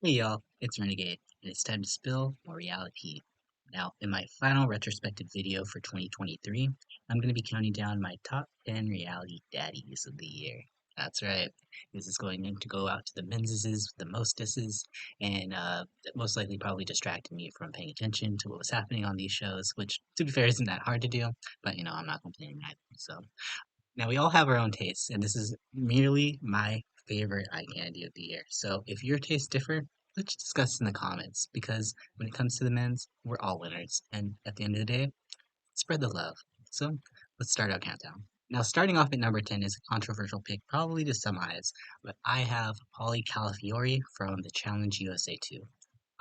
Hey y'all, it's Renegade, and it's time to spill more Reali-Tea. Now, in my final retrospective video for 2023, I'm going to be counting down my top 10 reality daddies of the year. That's right. This is going to go out to the menses, the mostesses, and most likely probably distracted me from paying attention to what was happening on these shows, which, to be fair, isn't that hard to do, but I'm not complaining either. So, now we all have our own tastes, and this is merely my favorite eye candy of the year. So if your tastes differ, let's discuss in the comments because when it comes to the men's, we're all winners. And at the end of the day, spread the love. So let's start our countdown. Now, starting off at number 10 is a controversial pick, probably to some eyes, but I have Polly Calafiore from the Challenge USA 2.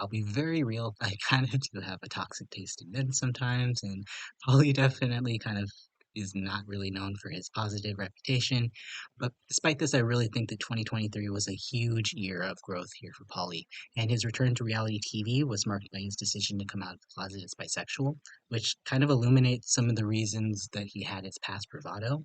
I'll be very real. I kind of do have a toxic taste in men sometimes, and Paulie definitely kind of is not really known for his positive reputation. But despite this, I really think that 2023 was a huge year of growth here for Paulie, and his return to reality TV was marked by his decision to come out of the closet as bisexual, which kind of illuminates some of the reasons that he had his past bravado.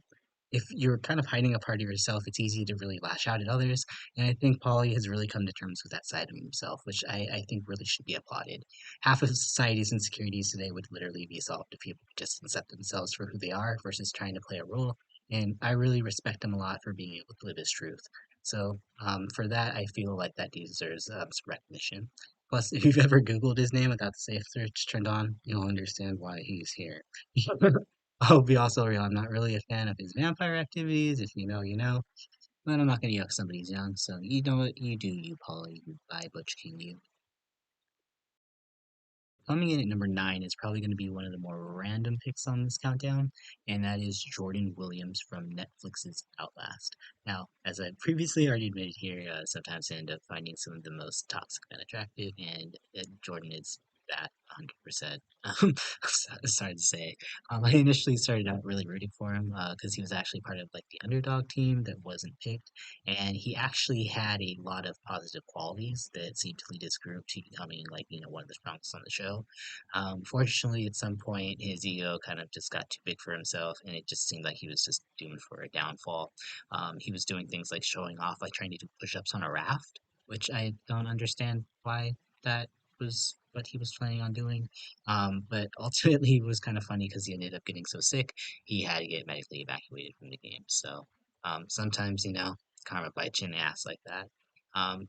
If you're kind of hiding a part of yourself, it's easy to really lash out at others. And I think Paulie has really come to terms with that side of himself, which I think really should be applauded. Half of society's insecurities today would literally be solved if people could just accept themselves for who they are versus trying to play a role. And I really respect him a lot for being able to live his truth. So for that, I feel like that deserves some recognition. Plus, if you've ever Googled his name without the safe search turned on, you'll understand why he's here. I'll be also real. I'm not really a fan of his vampire activities. If you know, you know. But I'm not gonna yuck somebody's young, so you know what you do, you Polly, you by Butch King, you. Coming in at number 9 is probably going to be one of the more random picks on this countdown, and that is Jordan Williams from Netflix's Outlast. Now, as I previously already admitted here, sometimes I end up finding some of the most toxic men attractive, and Jordan is that 100%. Sorry to say. I initially started out really rooting for him because he was actually part of like the underdog team that wasn't picked, and he actually had a lot of positive qualities that seemed to lead his group to becoming like one of the strongest on the show. Fortunately, at some point, his ego kind of just got too big for himself, and it just seemed like he was just doomed for a downfall. He was doing things like showing off, like trying to do push-ups on a raft, which I don't understand why that was what he was planning on doing. But ultimately, it was kind of funny because he ended up getting so sick, he had to get medically evacuated from the game. So sometimes, karma bites you in the ass like that.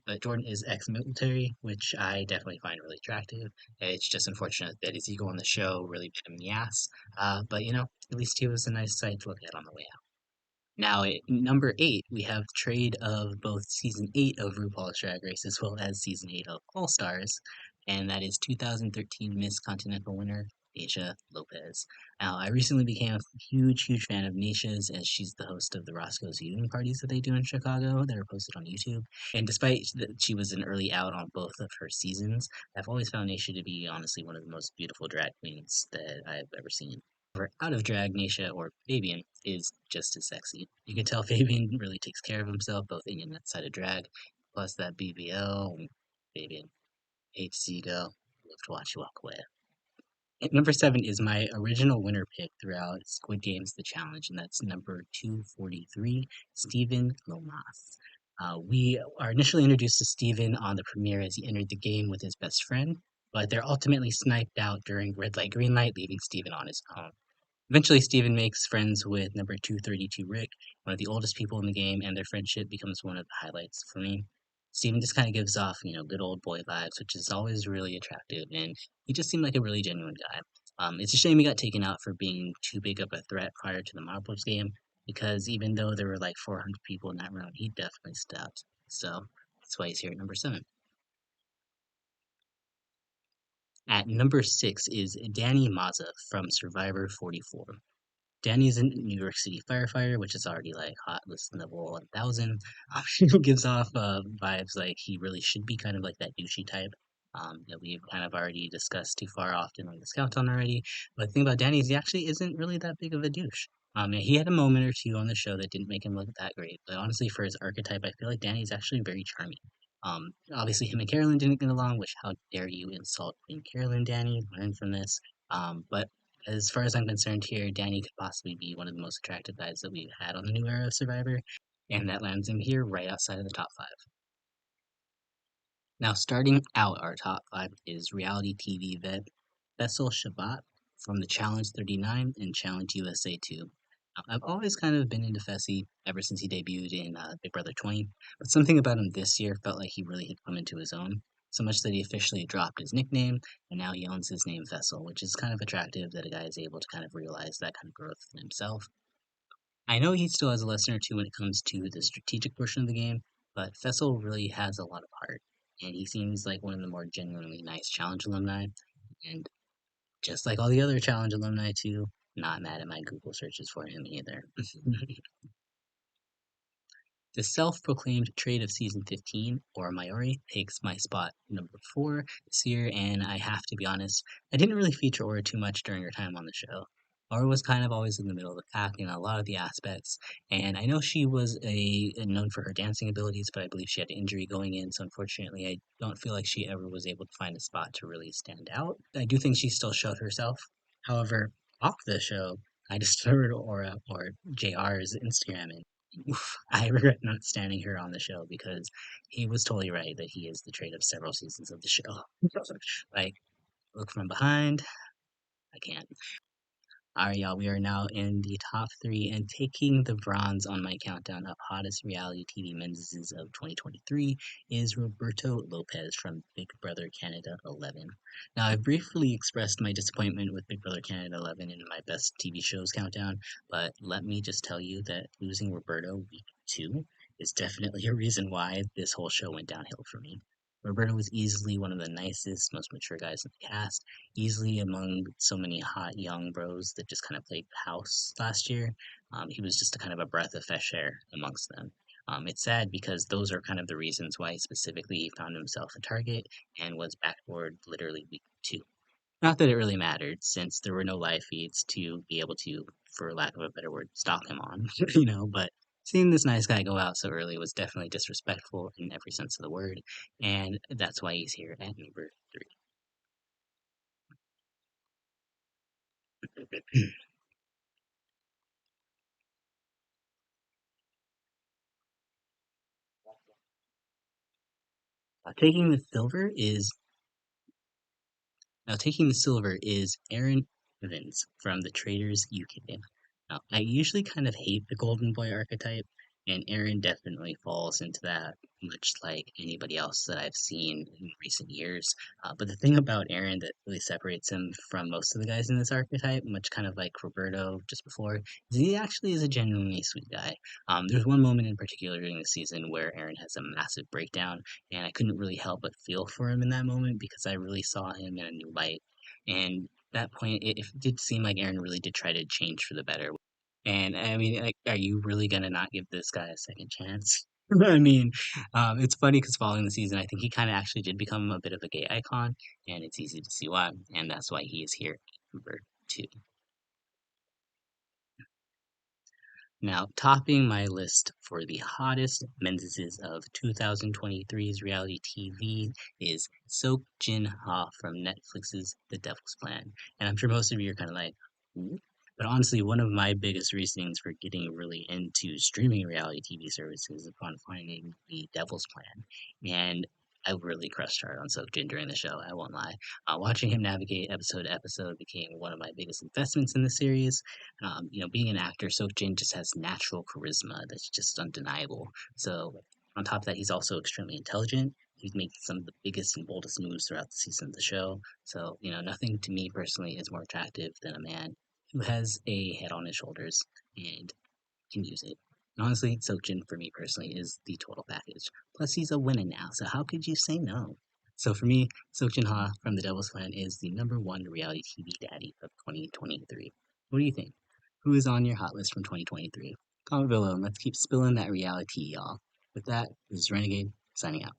But Jordan is ex-military, which I definitely find really attractive. It's just unfortunate that his ego on the show really bit him in the ass. But at least he was a nice sight to look at on the way out. Now, at number 8, we have the trade of both season 8 of RuPaul's Drag Race as well as season 8 of All Stars, and that is 2013 Miss Continental winner Asia Lopez. Now, I recently became a huge fan of Naisha's as she's the host of the Roscoe's viewing parties that they do in Chicago that are posted on YouTube. And despite that she was an early out on both of her seasons, I've always found Naisha to be honestly one of the most beautiful drag queens that I've ever seen. However, out of drag, Naisha or Fabian is just as sexy. You can tell Fabian really takes care of himself, both in and outside of drag. Plus that BBL, Fabian, hate to see you go, love to watch you walk away. At number 7 is my original winner pick throughout Squid Games The Challenge, and that's number 243, Stephen Lomas. We are initially introduced to Stephen on the premiere as he entered the game with his best friend, but they're ultimately sniped out during red light, green light, leaving Stephen on his own. Eventually, Steven makes friends with number 232 Rick, one of the oldest people in the game, and their friendship becomes one of the highlights for me. Steven just kind of gives off, good old boy vibes, which is always really attractive, and he just seemed like a really genuine guy. It's a shame he got taken out for being too big of a threat prior to the Marbles game, because even though there were like 400 people in that room, he definitely stepped. So that's why he's here at number 7. At number 6 is Danny Maza from Survivor 44. Danny's a New York City firefighter, which is already like hot list level 1000. He gives off vibes like he really should be kind of like that douchey type that we've kind of already discussed too far often on this countdown already. But the thing about Danny is he actually isn't really that big of a douche. Yeah, he had a moment or two on the show that didn't make him look that great, but honestly, for his archetype, I feel like Danny's actually very charming. Obviously, him and Carolyn didn't get along, which how dare you insult Queen Carolyn, Danny? Learn from this. But as far as I'm concerned here, Danny could possibly be one of the most attractive guys that we've had on the new era of Survivor, and that lands him here right outside of the top 5. Now, starting out our top five is reality TV vet Faisal Shabat from the Challenge 39 and Challenge USA 2. I've always kind of been into Fessy ever since he debuted in Big Brother 20, but something about him this year felt like he really had come into his own, so much that he officially dropped his nickname, and now he owns his name Fessel, which is kind of attractive that a guy is able to kind of realize that kind of growth in himself. I know he still has a lesson or two when it comes to the strategic portion of the game, but Fessel really has a lot of heart, and he seems like one of the more genuinely nice challenge alumni, and just like all the other challenge alumni too, not mad at my Google searches for him either. The self-proclaimed trade of season 15, or Mayuri, takes my spot number 4 this year, and I have to be honest, I didn't really feature Aura too much during her time on the show. Aura was kind of always in the middle of the pack in a lot of the aspects, and I know she was known for her dancing abilities, but I believe she had an injury going in, so unfortunately I don't feel like she ever was able to find a spot to really stand out. I do think she still showed herself. However, off the show, I discovered Aura or JR's Instagram, and oof, I regret not standing her on the show because he was totally right that he is the trait of several seasons of the show. Like, look from behind, I can't. All right, y'all, we are now in the top three, and taking the bronze on my countdown of hottest reality TV men's of 2023 is Roberto Lopez from Big Brother Canada 11. Now, I briefly expressed my disappointment with Big Brother Canada 11 in my best TV shows countdown, but let me just tell you that losing Roberto week 2 is definitely a reason why this whole show went downhill for me. Roberto was easily one of the nicest, most mature guys in the cast, easily among so many hot young bros that just kind of played house last year. He was just a kind of a breath of fresh air amongst them. It's sad because those are kind of the reasons why specifically he found himself a target and was backboard literally week 2. Not that it really mattered, since there were no live feeds to be able to, for lack of a better word, stalk him on, but seeing this nice guy go out so early was definitely disrespectful in every sense of the word, and that's why he's here at number 3. Taking the silver is Now, taking the silver is Aaron Evans from the Traders UK. Now, I usually kind of hate the golden boy archetype, and Aaron definitely falls into that, much like anybody else that I've seen in recent years. But the thing about Aaron that really separates him from most of the guys in this archetype, much kind of like Roberto just before, is he actually is a genuinely sweet guy. There's one moment in particular during the season where Aaron has a massive breakdown, and I couldn't really help but feel for him in that moment because I really saw him in a new light. And at that point, it did seem like Aaron really did try to change for the better. And I mean, like, are you really gonna not give this guy a second chance? I mean, it's funny because following the season, I think he kind of actually did become a bit of a gay icon, and it's easy to see why. And that's why he is here at number 2. Now, topping my list for the hottest menses of 2023's reality TV is Sok Jin Ha from Netflix's The Devil's Plan. And I'm sure most of you are kind of like, "Who?" But honestly, one of my biggest reasonings for getting really into streaming reality TV services is upon finding The Devil's Plan. And I really crushed hard on Sok Jin during the show, I won't lie. Watching him navigate episode to episode became one of my biggest investments in the series. Being an actor, Sok Jin just has natural charisma that's just undeniable. So, on top of that, he's also extremely intelligent. He's making some of the biggest and boldest moves throughout the season of the show. So, nothing to me personally is more attractive than a man who has a head on his shoulders and can use it. And honestly, Sokjin for me personally is the total package. Plus, he's a winner now, so how could you say no? So for me, Sokjin Ha from The Devil's Plan is the number one reality TV daddy of 2023. What do you think? Who is on your hot list from 2023? Comment below and let's keep spilling that reality, y'all. With that, this is Renegade signing out.